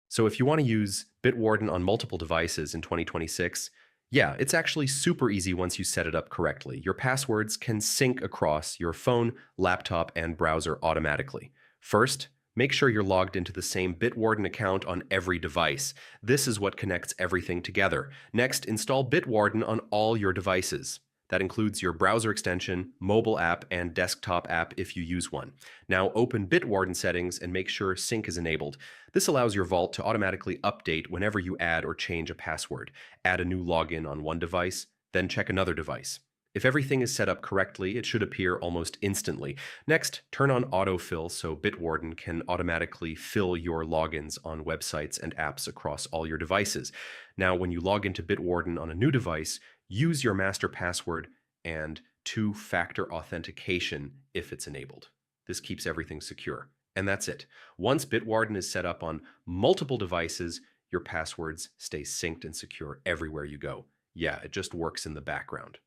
So if you want to use Bitwarden on multiple devices in 2026, yeah, it's actually super easy once you set it up correctly. Your passwords can sync across your phone, laptop, and browser automatically. First, make sure you're logged into the same Bitwarden account on every device. This is what connects everything together. Next, install Bitwarden on all your devices. That includes your browser extension, mobile app, and desktop app if you use one. Now open Bitwarden settings and make sure sync is enabled. This allows your vault to automatically update whenever you add or change a password. Add a new login on one device, then check another device. If everything is set up correctly, it should appear almost instantly. Next, turn on autofill so Bitwarden can automatically fill your logins on websites and apps across all your devices. Now, when you log into Bitwarden on a new device, use your master password and two-factor authentication if it's enabled. This keeps everything secure. And that's it. Once Bitwarden is set up on multiple devices, your passwords stay synced and secure everywhere you go. Yeah, it just works in the background.